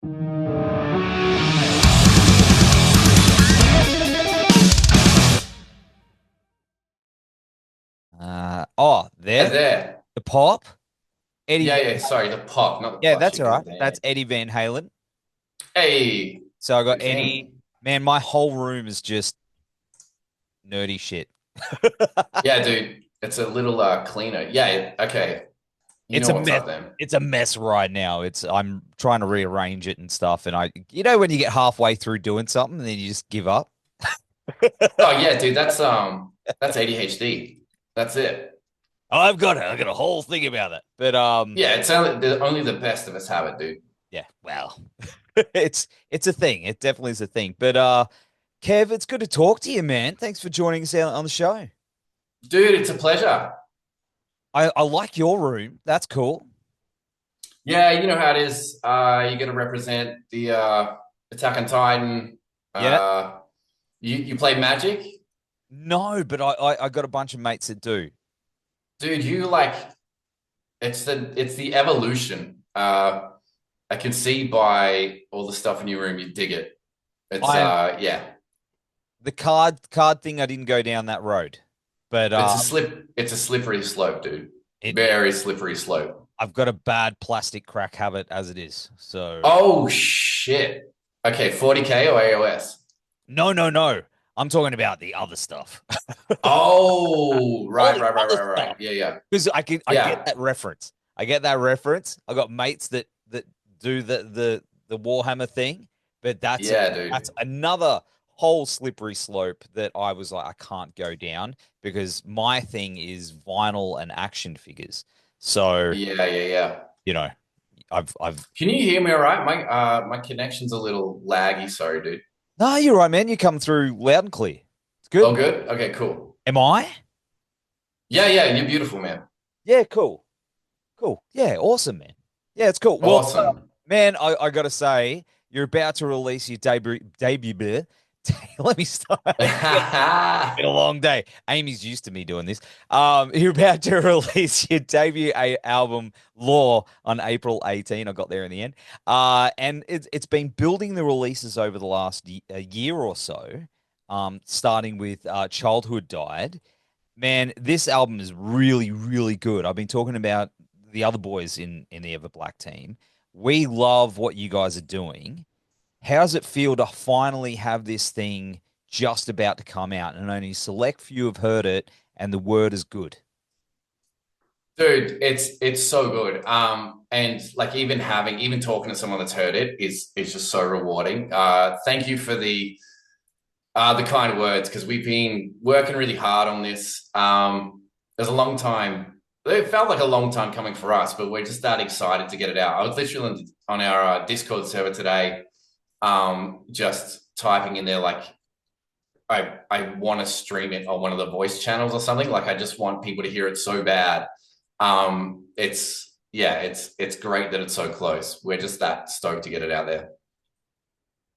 Hey There, there. the pop, Eddie. Yeah, sorry, the pop, not the Yeah, pot that's all right. chicken. Damn. That's Eddie Van Halen. Hey, So I got good Eddie. thing. Man, my whole room is just nerdy shit. Yeah, dude, it's a little cleaner. Yeah, okay. You It's know a what's mess. up then. It's a mess right now. I'm trying to rearrange it and stuff. And when you get halfway through doing something and then you just give up. Oh yeah, dude, that's ADHD. That's it. I've got a whole thing about it. But Yeah, it's only the best of us have it, dude. yeah, well, it's a thing. It definitely is a thing. But Kev, it's good to talk to you, man. Thanks for joining us out on the show. Dude, it's a pleasure. I like your room. That's cool. Yeah, you know how it is. You got to represent the Attack on Titan. Yeah. Uh, you play Magic, No, but I got a bunch of mates that do. dude. You like it's the evolution. I can see by all the stuff in your room, you dig it. It's I yeah. The card thing I didn't go down that road. But It's a slippery slope, dude. it Very slippery slope. I've got a bad plastic crack habit as it is. So Oh shit. Okay, 40K or AOS? no. I'm talking about the other stuff. Oh, All right, the right, right, other right, right. stuff. Yeah, yeah. Because I get Yeah. that reference. I get that reference. I got mates that do the Warhammer thing, but Yeah, dude. that's another whole slippery slope that I was like, I can't go down because my thing is vinyl and action figures. So, Yeah, yeah, yeah. you know, I've Can you hear me all right? My connection's a little laggy, sorry, dude. no, you're right, man. You come through loud and clear. It's Oh good. good? Okay, cool. Am I? Yeah, yeah, you're beautiful, man. Yeah, cool. Cool. Yeah, awesome, man. Yeah, it's cool. Well, Awesome. man, I gotta say, you're about to release your debut. Bleh. Let me start. Been a long day. Amy's used to me doing this. You're about to release your debut album, Law, on April 18. I got there in the end. And it's been building the releases over the last a year or so. Starting with Childhood Died. Man, this album is really, really good. I've been talking about the other boys in the Everblack team. We love what you guys are doing. How's it feel to finally have this thing just about to come out and only select few have heard it and the word is good? Dude, it's so good. And like even talking to someone that's heard it is just so rewarding. Thank you for the kind words because we've been working really hard on this. There's a long time. It felt like a long time coming for us, but we're just that excited to get it out. I was literally on our Discord server today, just typing in there like I want to stream it on one of the voice channels or something. Like I just want people to hear it so bad. It's yeah, it's great that it's so close. We're just that stoked to get it out there.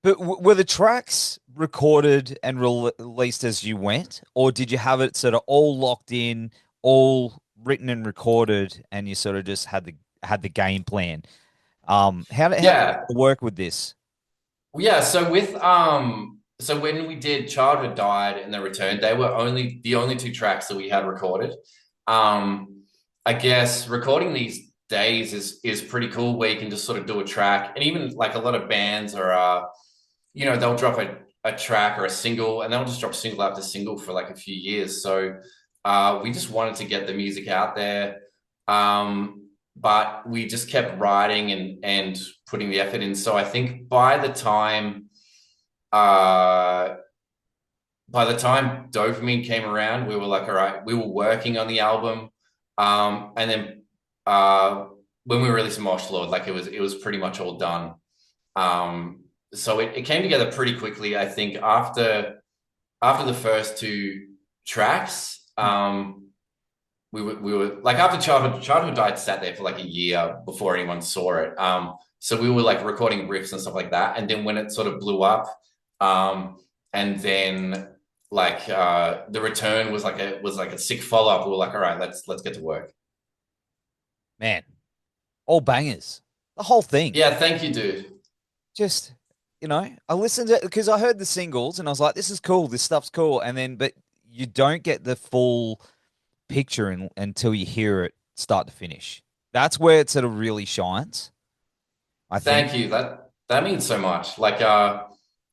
But were the tracks recorded and released as you went, or did you have it sort of all locked in, all written and recorded, and you sort of just had the game plan? How did Yeah, you work with this? yeah. So when we did Childhood Died and The Return, they were only the only two tracks that we had recorded. I guess recording these days is pretty cool where you can just sort of do a track, and even like a lot of bands are they'll drop a track or a single and they'll just drop single after single for like a few years. So we just wanted to get the music out there. But we just kept writing and putting the effort in. So I think uh by the time Dopamine came around, we were like, all right, we were working on the album. And then when we released Mosh Lord, like it was pretty much all done. So it came together pretty quickly, I think, after the first two tracks. We were like after childhood died sat there for like a year before anyone saw it. So we were like recording riffs and stuff like that. And then when it sort of blew up, and then like the return was like a sick follow-up. We were like, all right, let's get to work. Man, all bangers, the whole thing. Yeah, thank you, dude. just, I listened to it because I heard the singles and I was like, this is cool, this stuff's cool. And then, but you don't get the full picture until you hear it start to finish. That's where it sort of really shines, I think. Thank you. That means so much. Like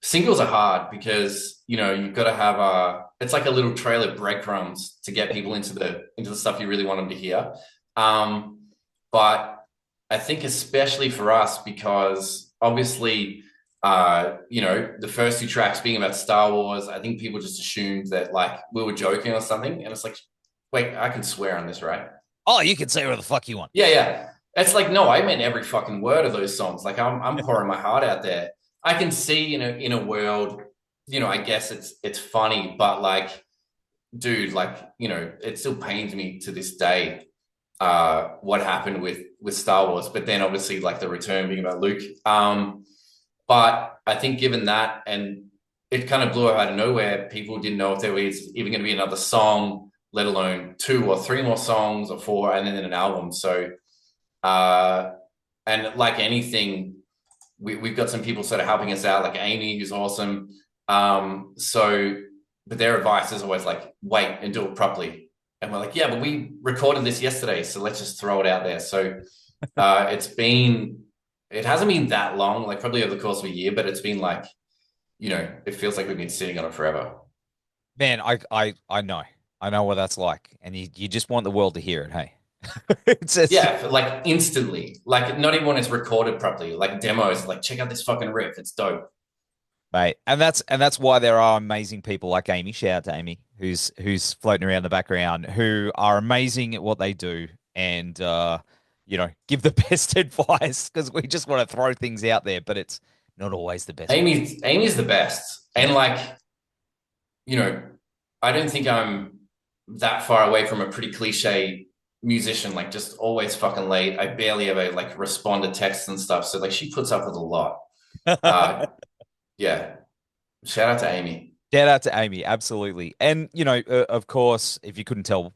singles are hard because you've got to have it's like a little trail of breadcrumbs to get people into the stuff you really want them to hear. But I think especially for us because obviously the first two tracks being about Star Wars, I think people just assumed that like we were joking or something. And it's like, wait, I can swear on this, right? Oh, you can say whatever the fuck you want. Yeah, yeah. It's like, no, I meant every fucking word of those songs. Like I'm pouring my heart out there. I can see in a world, I guess it's funny, but like, dude, like, it still pains me to this day what happened with Star Wars. But then obviously like the return being about Luke. But I think given that and it kind of blew out of nowhere, people didn't know if there was even going to be another song, let alone two or three more songs or four, and then an album. So uh, and like anything, we've got some people sort of helping us out, like Amy, who's awesome. But their advice is always like, wait and do it properly. And we're like, yeah, but we recorded this yesterday, so let's just throw it out there. So it hasn't been that long, like probably over the course of a year, but it's been like, it feels like we've been sitting on it forever. Man, I know what that's like. And you just want the world to hear it, hey. It's just, Yeah, like instantly. Like not even when it's recorded properly. Like demos, like check out this fucking riff. It's dope. mate. And that's why there are amazing people like Amy. Shout out to Amy, who's floating around the background, who are amazing at what they do and give the best advice because we just want to throw things out there, but it's not always the best. Amy's the best. And like, you know, I don't think I'm that far away from a pretty cliche musician, like just always fucking late. I barely ever like respond to texts and stuff. So like she puts up with a lot. Uh yeah. Shout out to Amy. Shout out to Amy, absolutely. And of course, if you couldn't tell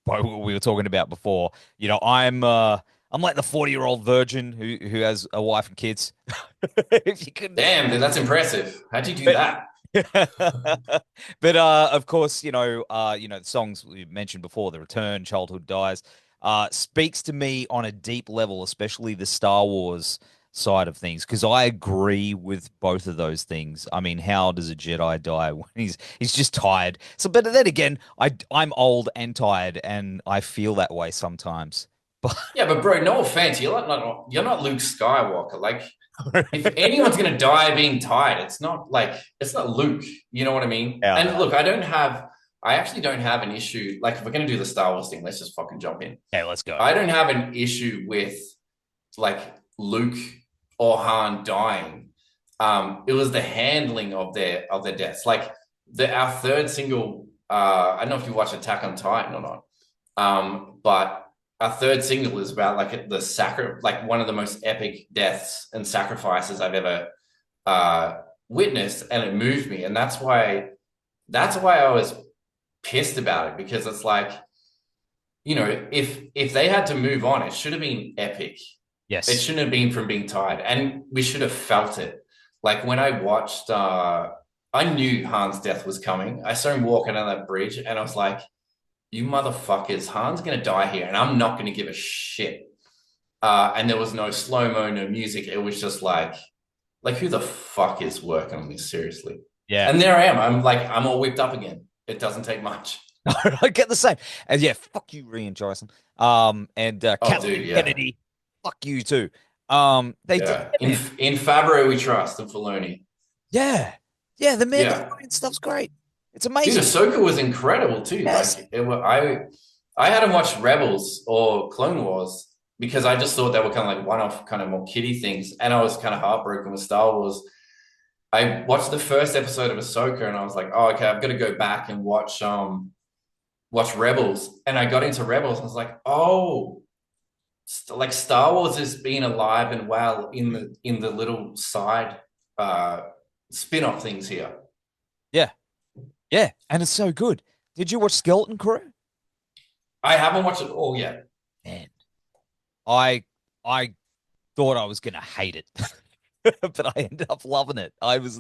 by what we were talking about before, I'm like the 40-year-old virgin who has a wife and kids. If you couldn't Damn, dude, that's impressive. How'd you do that? but of course, the songs we mentioned before, The Return, Childhood Dies, speaks to me on a deep level, especially the Star Wars side of things, because I agree with both of those things. I mean, how does a Jedi die when he's just tired? So, but then again, I'm old and tired, and I feel that way sometimes. But Yeah, but bro, no offense. You're not Luke Skywalker. Like if anyone's gonna die being tired, it's not Luke. You know what I mean? yeah, And look, I actually don't have an issue. Like if we're gonna do the Star Wars thing, let's just fucking jump in. okay, let's go. I don't have an issue with like Luke or Han dying. It was the handling of their deaths. Like our third single. I don't know if you watch Attack on Titan or not. But our third single is about like like one of the most epic deaths and sacrifices I've ever witnessed, and it moved me, and that's why I was pissed about it because it's like if they had to move on, it should have been epic. It Yes. shouldn't have been from being tired, and we should have felt it. Like when I watched, I knew Han's death was coming. I saw him walking on that bridge, and I was like, "You motherfuckers, Han's gonna die here, and I'm not gonna give a shit." And there was no slow mo, no music. It was just like who the fuck is working on this seriously? Yeah. And there I am. I'm all whipped up again. It doesn't take much. I get the same. And yeah, fuck you, Rian Johnson. And Oh, dude, Kathleen yeah, Kennedy, fuck you too. They did, yeah. In man. in Fabro we trust, and Filoni. Yeah. Yeah, the Yeah, Mandalorian stuff's great. It's dude, amazing. Ahsoka was incredible too. Yes. I hadn't watched Rebels or Clone Wars because I just thought they were kind of like one-off, kind of more kiddie things, and I was kind of heartbroken with Star Wars. I watched the first episode of Ahsoka, and I was like, oh, okay, I've got to go back and watch Rebels, and I got into Rebels, and I was like, oh, like Star Wars is being alive and well in the little side spin-off things here. Yeah. Yeah. And it's so good. Did you watch Skeleton Crew? I haven't watched it all yet. Man, I I thought I was gonna hate it. but I ended up loving it.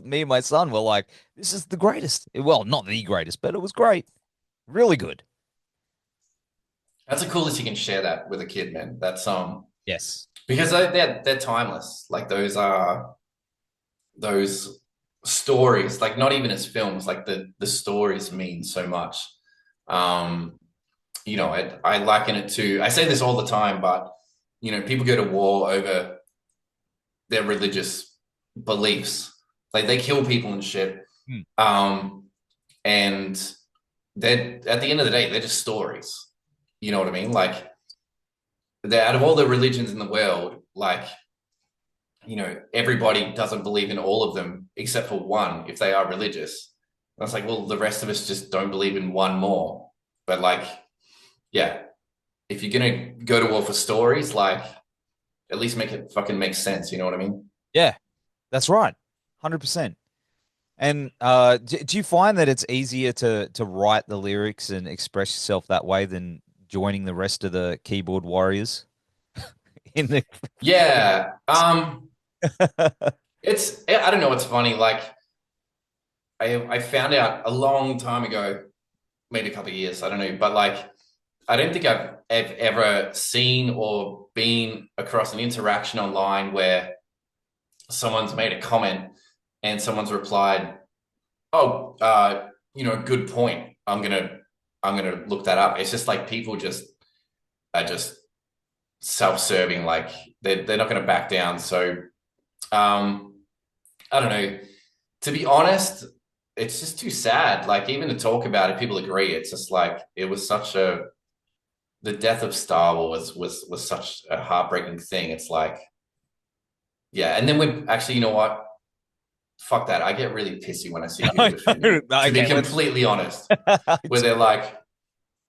Me and my son were like, this is the greatest. Well, not the greatest, but it was great. Really good. That's the coolest you can share that with a kid, man. That's Yes. because they're timeless. Like those stories, like not even as films, like the stories mean so much. Um, I liken it to, I say this all the time, but people go to war over their religious beliefs. Like they kill people and shit. Hmm. And they're at the end of the day, they're just stories. You know what I mean? Like they're out of all the religions in the world, like everybody doesn't believe in all of them except for one if they are religious. And it's like, well, the rest of us just don't believe in one more. But like, yeah, if you're gonna go to war for stories, like at least make it fucking make sense. You know what I mean? Yeah, that's right. 100%. And do you find that it's easier to write the lyrics and express yourself that way than joining the rest of the keyboard warriors in the Yeah. I don't know what's funny. Like I found out a long time ago, maybe a couple of years, I don't know, but like I don't think I've ever seen or been across an interaction online where someone's made a comment and someone's replied, "Oh, good point. I'm gonna look that up." It's just like people just are just self-serving, like they're not gonna back down. So um, I don't know. To be honest, it's just too sad. Like even to talk about it, people agree. It's just like it was such a the death of Star Wars was such a heartbreaking thing. It's like, yeah, and then we actually, you know what? Fuck that. I get really pissy when I see people I defending know. it. To be Okay, let's. completely honest, where they're like,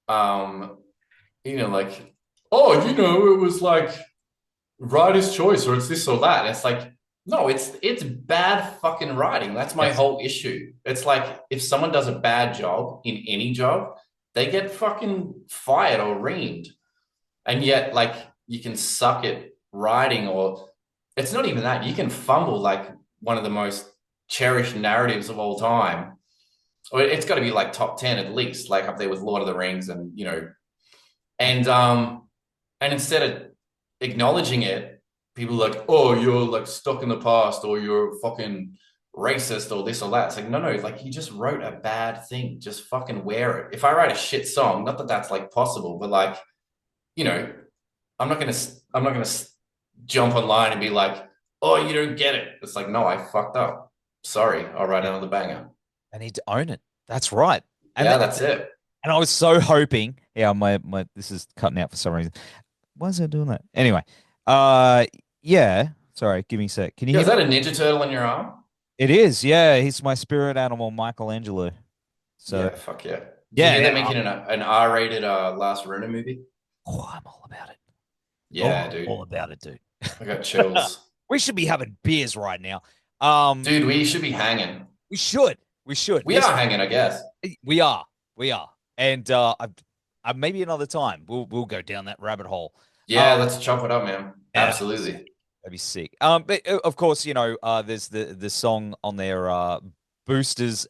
um, like, oh, it was like writer's choice, or it's this or that. And it's like, no, it's bad fucking writing. That's my Yes. whole issue. It's like if someone does a bad job in any job, they get fucking fired or reamed. And yet, like, you can suck at writing, or it's not even that. You can fumble like one of the most cherished narratives of all time. Or it's got to be like top 10 at least, like up there with Lord of the Rings and and and instead of acknowledging it, people are like, oh, you're like stuck in the past, or you're fucking racist, or this or that. It's like, no, like you just wrote a bad thing. Just fucking wear it. If I write a shit song, not that that's like possible, but like, you know, I'm not gonna jump online and be like, oh, you don't get it. It's like, no, I fucked up. Sorry, I'll write another banger. I need to own it. That's right. And Yeah, that's it. and I was so hoping. Yeah, my this is cutting out for some reason. Why is it doing that? Anyway, uh, yeah. Sorry, give me a sec. Can you Yeah, hear is me? that a Ninja Turtle in your arm? It is. Yeah, he's my spirit animal, Michelangelo. So Yeah, fuck yeah. Did you yeah, hear they're yeah. making an R-rated Last Rona movie? Oh, I'm all about it. Yeah, Oh, all dude. about it, dude. I got chills. We should be having beers right now. Dude, we should be hanging. We should. We should. We are hanging, I guess. We are. We are. And maybe another time we'll go down that rabbit hole. Yeah, let's chop it up, man. Yeah, Absolutely. that'd be sick. But of course, there's the song on there, Boosters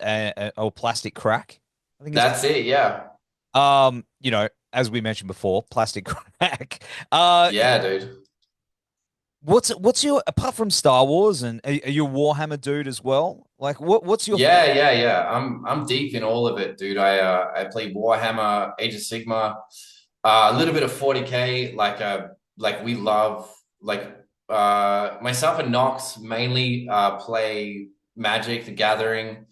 or Plastic Crack. I think it's That's it, yeah. as we mentioned before, Plastic Crack. Yeah, dude. What's your apart from Star Wars and are you a Warhammer dude as well? Like what's your Yeah. I'm deep in all of it, dude. I play Warhammer, Age of Sigma, a little bit of 40K, like we love like myself and Nox mainly play Magic the Gathering.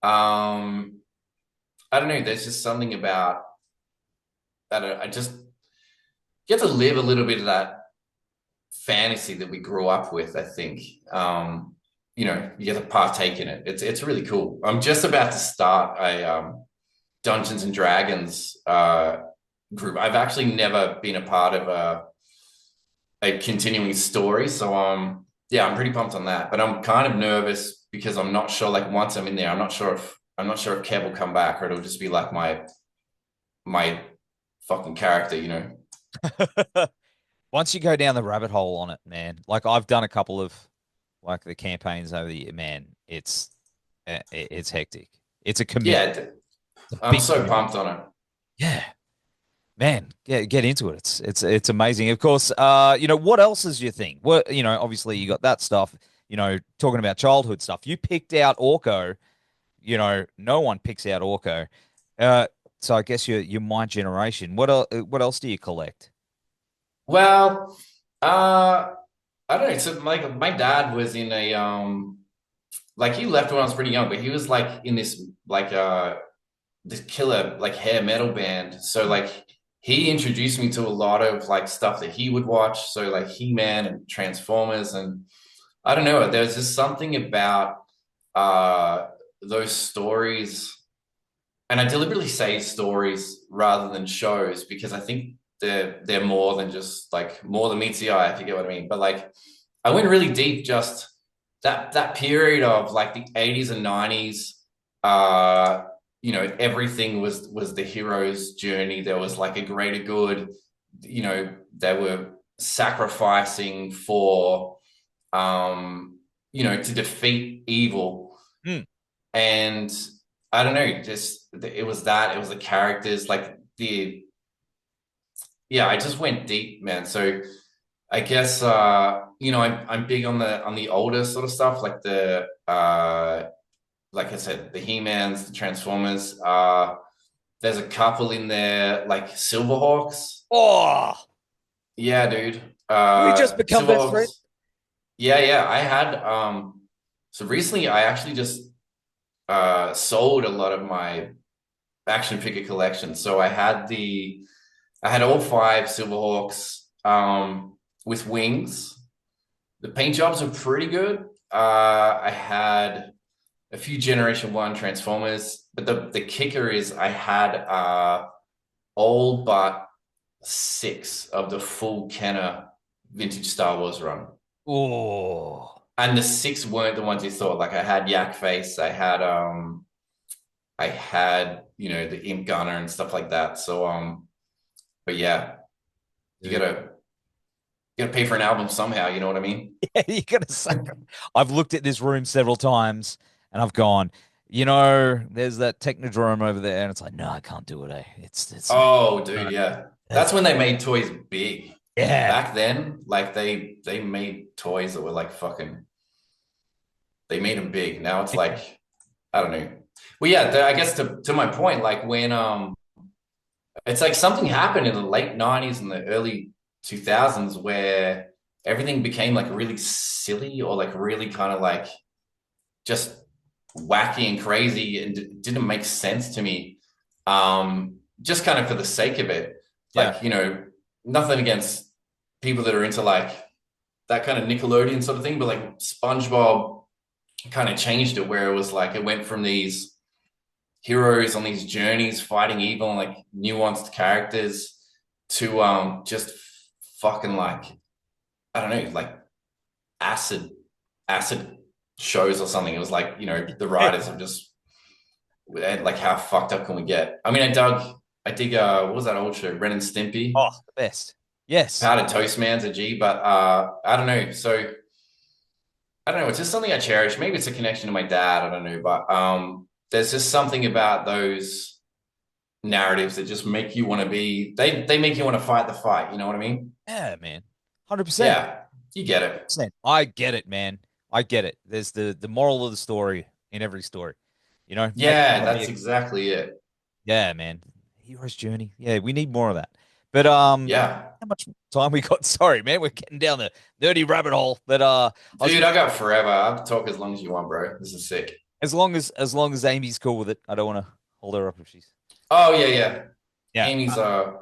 I don't know, there's just something about that I just get to live a little bit of that fantasy that we grew up with, I think. You get to partake in it. It's really cool. I'm just about to start a Dungeons and Dragons group. I've actually never been a part of a continuing story, so yeah, I'm pretty pumped on that. But I'm kind of nervous because I'm not sure. Like once I'm in there, I'm not sure if Kev will come back or it'll just be like my fucking character. once you go down the rabbit hole on it, man? Like I've done a couple of like the campaigns over the year, man, it's hectic. It's a commitment. Yeah, It's a I'm big so commitment. pumped on it. Yeah, man, get into it. It's amazing. Of course, what else is your thing? What obviously you got that stuff. Talking about childhood stuff. You picked out Orko. No one picks out Orko. Uh, so I guess you're my generation. What else do you collect? Well, I don't know. So my dad was in a like he left when I was pretty young, but he was like in this this killer like hair metal band. So like he introduced me to a lot of like stuff that he would watch. So like He-Man and Transformers, and I don't know, there's just something about uh those stories, and I deliberately say stories rather than shows because I think they're more than just like more than meets the eye, if you get what I mean. But like I went really deep just that period of like the 80s and 90s. Everything was the hero's journey. There was like a greater good. They were sacrificing for to defeat evil. Hmm. And I don't know, just it was that, it was the characters, like the yeah, I just went deep, man. So I guess I'm big on the older sort of stuff, like the like I said, the He-Mans, the Transformers. There's a couple in there, like Silverhawks. Oh, Yeah, dude. we just become best Silverhawks. friends. Yeah, yeah. I had so recently I actually just sold a lot of my action figure collection. So I had all five Silverhawks with wings. The paint jobs are pretty good. I had a few Generation 1 Transformers, but the kicker is I had all but six of the full Kenner vintage Star Wars run. Oh, And the six weren't the ones you thought. Like I had Yak Face, I had, the Imp Gunner and stuff like that. So but yeah, you dude. gotta pay for an album somehow, you know what I mean? Yeah, you gotta say. I've looked at this room several times and I've gone, there's that Technodrome over there, and it's like, no, I can't do it. It's not. Oh, dude, No, yeah. That's that's when they made toys big. Like yeah. back then, like they made toys that were like fucking, they made them big. Now it's like, I don't know. Well, yeah, I guess to my point, like when it's like something happened in the late 90s and the early 2000s where everything became like really silly or like really kind of like just wacky and crazy and didn't make sense to me. Just kind of for the sake of it. Yeah. Like, nothing against people that are into like that kind of Nickelodeon sort of thing, but like SpongeBob kind of changed it where it was like it went from these heroes on these journeys fighting evil and like nuanced characters to just fucking like I don't know, like acid shows or something. It was like, the writers are just like how fucked up can we get? I mean, I dig what was that old show? Ren and Stimpy. Oh, the best. Yes. Powdered Toast Man's a G, but I don't know. So I don't know. It's just something I cherish. Maybe it's a connection to my dad. I don't know, but there's just something about those narratives that just make you want to be. They make you want to fight the fight. You know what I mean? Yeah, man. 100%. Yeah, you get it. I get it, man. I get it. There's the moral of the story in every story. Make Yeah, money. that's exactly it. Yeah, man. Hero's journey. Yeah, we need more of that. But Yeah, how much time we got? Sorry, man. We're getting down the nerdy rabbit hole. But I was dude, I got forever. I'll talk as long as you want, bro. This is sick. as long as Amy's cool with it. I don't want to hold her up if she's Oh yeah, yeah. yeah. Amy's uh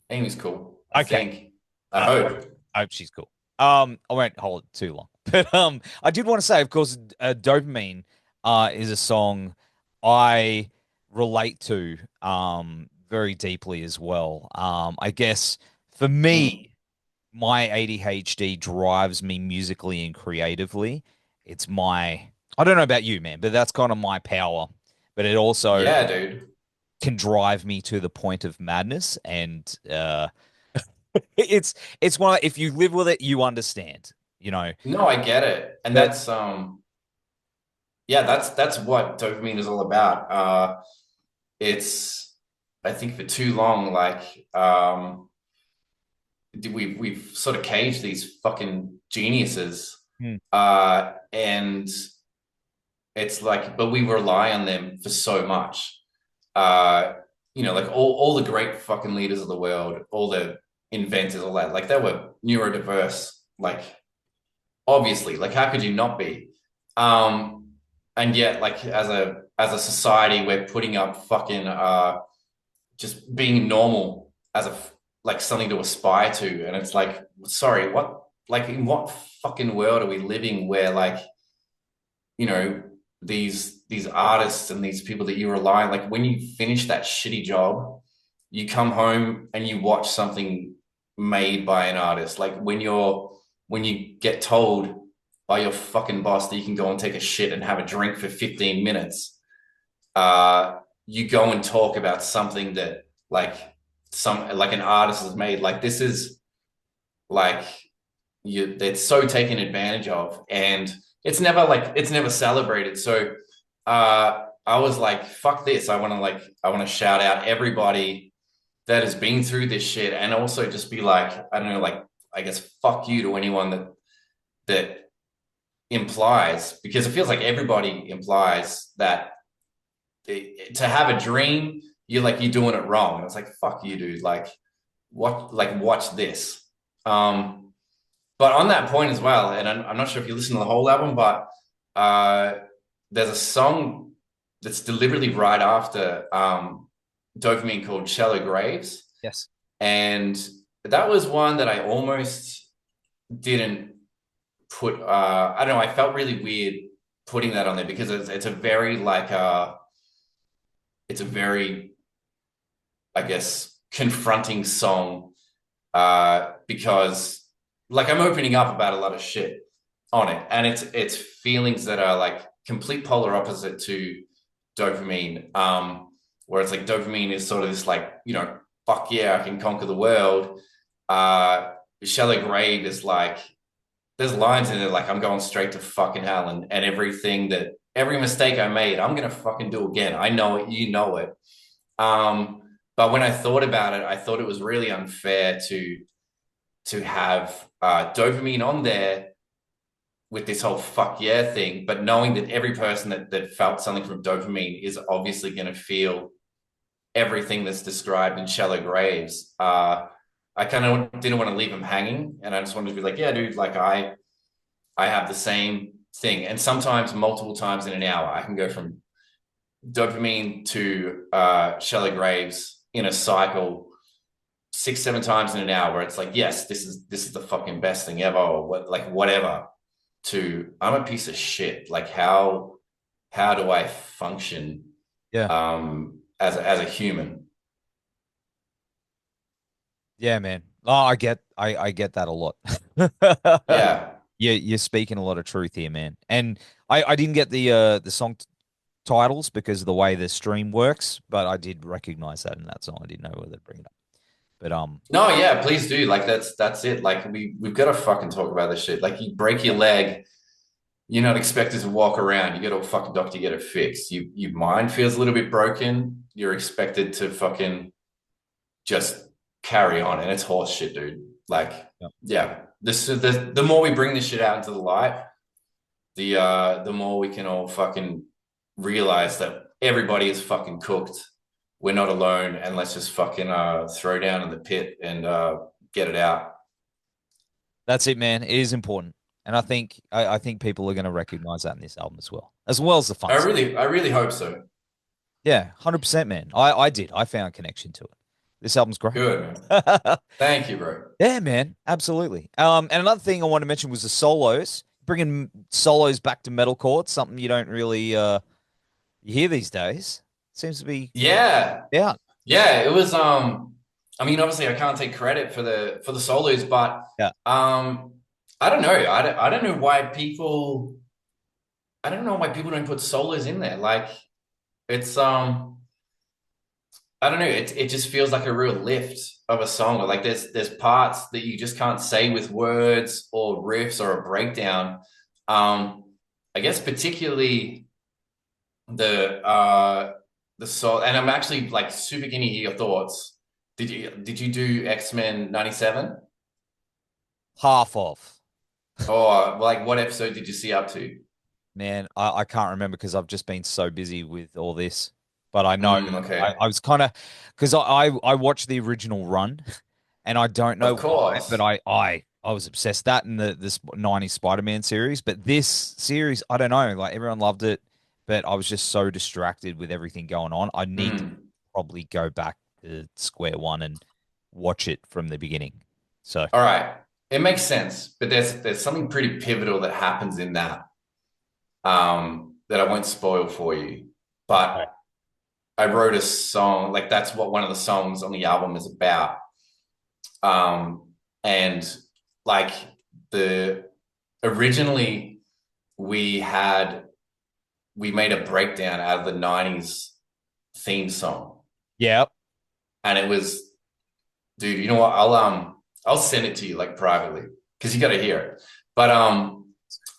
Amy's cool. I Okay. think. I hope. I hope she's cool. I won't hold it too long. But I did want to say, of course, Dopamine is a song I relate to very deeply as well. I guess for Mm. me, my ADHD drives me musically and creatively. I don't know about you, man, but that's kind of my power. But it also Yeah, dude. can drive me to the point of madness. And it's one, if you live with it, you understand. you know. No, I get it. And But yeah, that's what dopamine is all about. It's I think for too long, like we've sort of caged these fucking geniuses. hmm, And it's like, but we rely on them for so much. Uh, like all the great fucking leaders of the world, all the inventors, all that, like they were neurodiverse, like obviously, like how could you not be? And yet, like as a society, we're putting up fucking just being normal as like something to aspire to, and it's like, sorry, what? Like, in what fucking world are we living where like you know these artists and these people that you rely on, like when you finish that shitty job, you come home and you watch something made by an artist, like when you get told by your fucking boss that you can go and take a shit and have a drink for 15 minutes, you go and talk about something that like an artist has made. Like this is like it's so taken advantage of, and it's never celebrated. So I was like, fuck this. I want to shout out everybody that has been through this shit, and also just be like, I don't know, like I guess fuck you to anyone that implies, because it feels like everybody implies that to have a dream, you're doing it wrong. And it's like, fuck you, dude. Like what, like watch this. But on that point as well, and I'm not sure if you listen to the whole album, but there's a song that's deliberately right after Dopamine called Shallow Graves. yes. And that was one that I almost didn't put, I don't know, I felt really weird putting that on there because it's a very like, it's a very, I guess, confronting song because like I'm opening up about a lot of shit on it, and it's feelings that are like complete polar opposite to dopamine. Where it's like dopamine is sort of this like, fuck yeah, I can conquer the world. Shallow Grave is like there's lines in it like I'm going straight to fucking hell, and every mistake I made, I'm gonna fucking do again. I know it, you know it. But when I thought about it, I thought it was really unfair to have dopamine on there with this whole fuck yeah thing, but knowing that every person that felt something from dopamine is obviously going to feel everything that's described in Shallow Graves. I kind of didn't want to leave them hanging, and I just wanted to be like, yeah, dude, like I have the same thing, and sometimes multiple times in an hour, I can go from dopamine to Shallow Graves in a cycle 6, 7 times in an hour, where it's like, yes, this is the fucking best thing ever, or what, like whatever, to I'm a piece of shit. Like how do I function Yeah. as a human? Yeah, man. Oh, I get that a lot. Yeah. You're speaking a lot of truth here, man. And I didn't get the song titles because of the way the stream works, but I did recognize that in that song. I didn't know whether to bring it up. But No, yeah, please do. Like that's it. Like we've got to fucking talk about this shit. Like you break your leg, you're not expected to walk around. You go to a fucking doctor, you get it fixed. Your mind feels a little bit broken. You're expected to fucking just carry on, and it's horse shit, dude. Like, yeah. yeah, the more we bring this shit out into the light, the more we can all fucking realize that everybody is fucking cooked. We're not alone, and let's just fucking throw down in the pit and get it out. That's it, man. It is important. And I think people are going to recognize that in this album as well as the fun stuff. I really hope so. Yeah, 100%, man. I did. I found a connection to it. This album's great. Good, man. Thank you, bro. Yeah, man. Absolutely. And another thing I want to mention was the solos. Bringing solos back to metalcore, it's something you don't really you hear these days. Seems to be Yeah, yeah. yeah. It was. I mean, obviously, I can't take credit for the solos, but Yeah. I don't know. I don't know why people. I don't know why people don't put solos in there. Like, it's I don't know. It just feels like a real lift of a song. Like there's parts that you just can't say with words or riffs or a breakdown. I guess particularly the soul, and I'm actually like super keen to hear your thoughts. Did you do X-Men 97? Half of. Or like what episode did you see up to? Man, I can't remember because I've just been so busy with all this. But I know Okay. I was kind of because I watched the original run and I don't know Of why, but course. I was obsessed that in the this 90s Spider-Man series. But this series, I don't know, like everyone loved it, but I was just so distracted with everything going on. I need to Mm. probably go back to square one and watch it from the beginning. So All right. It makes sense, but there's something pretty pivotal that happens in that that I won't spoil for you. But okay. I wrote a song, like that's what one of the songs on the album is about. And like the originally we had we made a breakdown out of the 90s theme song. Yeah. And it was, dude, you know what? I'll send it to you like privately because you gotta hear it. But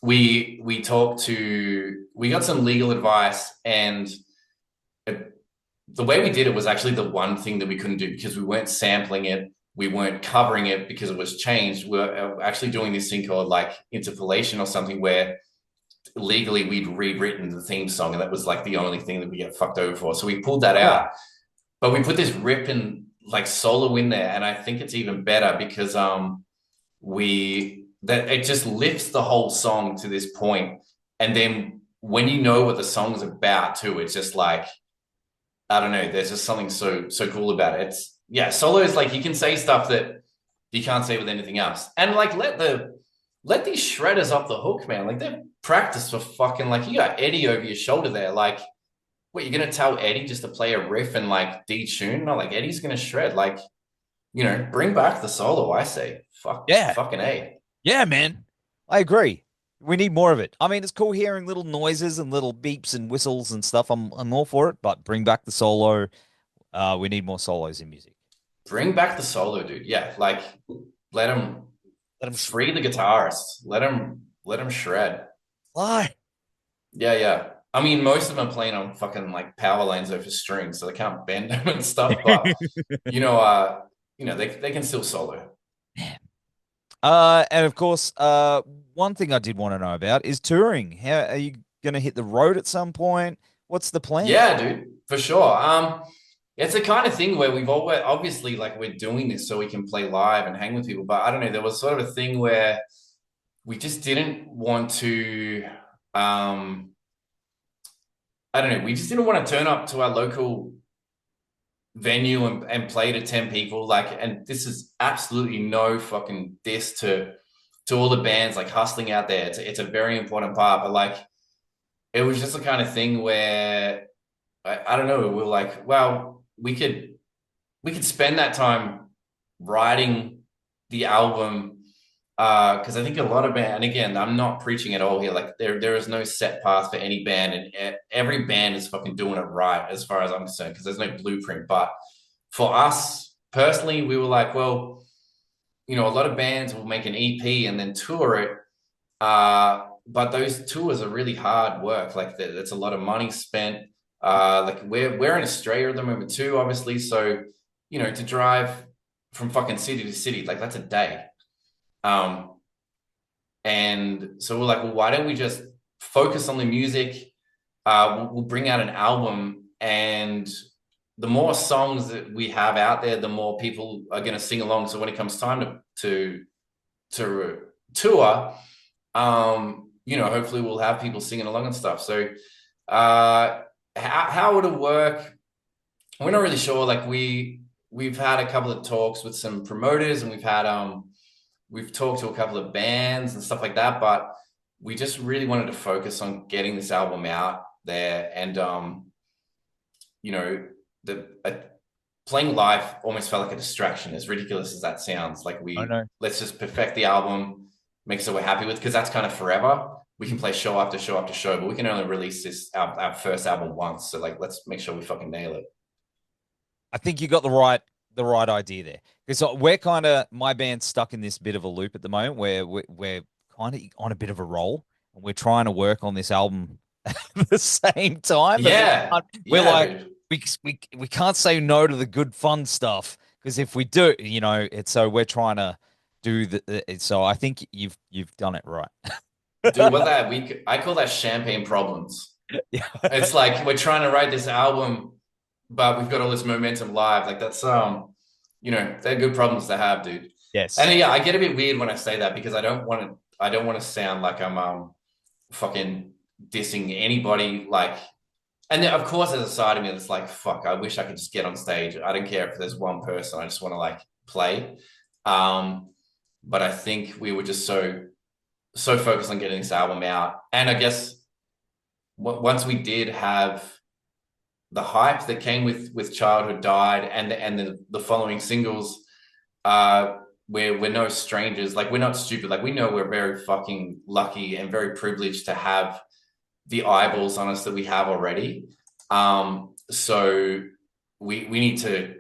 we talked to we got some legal advice and it, the way we did it was actually the one thing that we couldn't do because we weren't sampling it, we weren't covering it because it was changed. We're actually doing this thing called like interpolation or something where legally we'd rewritten the theme song and that was like the only thing that we get fucked over for. So we pulled that Cool. out, but we put this rip and like solo in there, and I think it's even better because we that it just lifts the whole song to this point, and then when you know what the song's about too, it's just like I don't know. There's just something so cool about it. It's yeah, solo is like you can say stuff that you can't say with anything else, and like let these shredders off the hook, man. Like they've practiced for fucking like you got Eddie over your shoulder there. Like, what you're gonna tell Eddie just to play a riff and like detune? No, like Eddie's gonna shred. Like, bring back the solo. I say, Yeah. fucking a. Yeah, man. I agree. We need more of it. I mean, it's cool hearing little noises and little beeps and whistles and stuff. I'm all for it, but bring back the solo. We need more solos in music. Bring back the solo, dude. Yeah, like let him Let them free the guitarist. Let him shred. fly. Yeah, yeah. I mean, most of them are playing on fucking like power lines over strings, so they can't bend them and stuff. But you know, uh, they can still solo. And of course, one thing I did want to know about is touring. How are you going to hit the road at some point? What's the plan? Yeah, dude, for sure. It's a kind of thing where we've always obviously like we're doing this so we can play live and hang with people. But I don't know, there was sort of a thing where we just didn't want to. Um, I don't know, we just didn't want to turn up to our local venue and play to 10 people like and this is absolutely no fucking diss to all the bands like hustling out there. It's a very important part, but like it was just the kind of thing where I don't know, we are like, well, we could spend that time writing the album because I think a lot of band, and again, I'm not preaching at all here. Like there is no set path for any band, and every band is fucking doing it right as far as I'm concerned. Because there's no blueprint. But for us personally, we were like, well, a lot of bands will make an EP and then tour it. But those tours are really hard work. Like that's a lot of money spent. Like we're in Australia at the moment too, obviously. So to drive from fucking city to city, like that's a day. Um, and so we're like, well, why don't we just focus on the music? We'll bring out an album, and the more songs that we have out there, the more people are going to sing along. So when it comes time to tour, hopefully we'll have people singing along and stuff. So, how would it work? We're not really sure. Like we've had a couple of talks with some promoters, and we've talked to a couple of bands and stuff like that, but we just really wanted to focus on getting this album out there. And the playing live almost felt like a distraction, as ridiculous as that sounds. Like I know. let's just perfect the album, make sure we're happy with, because that's kind of forever. We can play show after show after show, but we can only release this our first album once. So like let's make sure we fucking nail it. I think you got the right idea there. Because we're kind of my band's stuck in this bit of a loop at the moment where we're kind of on a bit of a roll and we're trying to work on this album at the same time, but Yeah, we're yeah, like dude. we can't say no to the good fun stuff because if we do, it's so we're trying to do so I think you've done it right. Dude, I call that champagne problems. Yeah. It's like we're trying to write this album, but we've got all this momentum live. Like that's they're good problems to have, dude. Yes. And yeah, I get a bit weird when I say that because I don't want to sound like I'm fucking dissing anybody. Like, and then, of course, there's a side of me that's like, fuck, I wish I could just get on stage. I don't care if there's one person. I just want to like play. But I think we were just so focused on getting this album out, and I guess once we did have the hype that came with Childhood Died and the following singles, we're no strangers. Like we're not stupid. Like we know we're very fucking lucky and very privileged to have the eyeballs on us that we have already. So we need to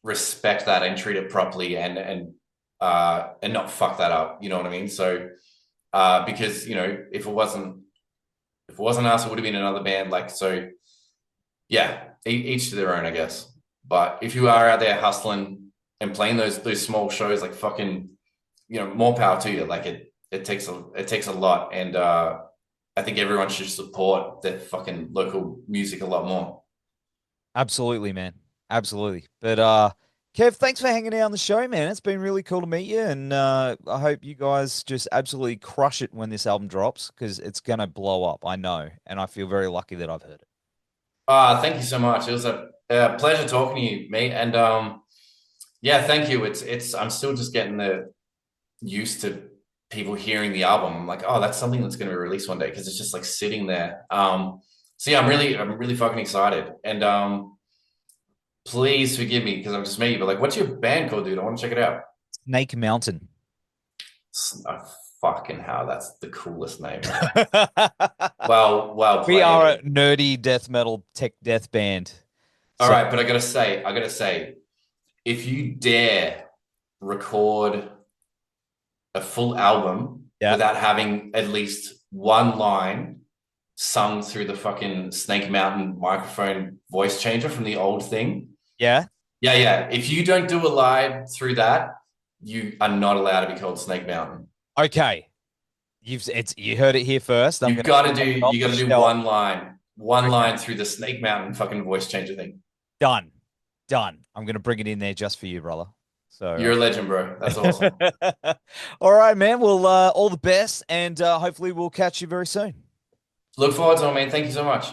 respect that and treat it properly and not fuck that up. You know what I mean? So because if it wasn't us, it would have been another band. Like so, yeah, each to their own, I guess. But if you are out there hustling and playing those small shows, like fucking, more power to you. Like it takes a lot, and I think everyone should support their fucking local music a lot more. Absolutely, man. Absolutely. But Kev, thanks for hanging out on the show, man. It's been really cool to meet you, and I hope you guys just absolutely crush it when this album drops because it's gonna blow up. I know, and I feel very lucky that I've heard it. Thank you so much. It was a pleasure talking to you, mate. And yeah, thank you. It's I'm still just getting the used to people hearing the album. I'm like, oh, that's something that's going to be released one day because it's just like sitting there. So yeah, I'm really fucking excited. And please forgive me because I'm just me. But like, what's your band called, dude? I want to check it out. Snake Mountain. Oh, fucking hell, that's the coolest name ever. Well We are a played. nerdy death metal tech death band. All So right, but I gotta say, if you dare record a full album yeah, without having at least one line sung through the fucking Snake Mountain microphone voice changer from the old thing. yeah. Yeah, yeah. If you don't do a line through that, you are not allowed to be called Snake Mountain. Okay. You heard it here first. I'm You gonna gotta do take it off you the gotta do shelf. one line. One Okay. line through the Snake Mountain fucking voice changer thing. Done. Done. I'm gonna bring it in there just for you, brother. You're So a legend, bro. That's awesome. all right, man. Well, all the best, and hopefully we'll catch you very soon. Look forward to it, man. Thank you so much.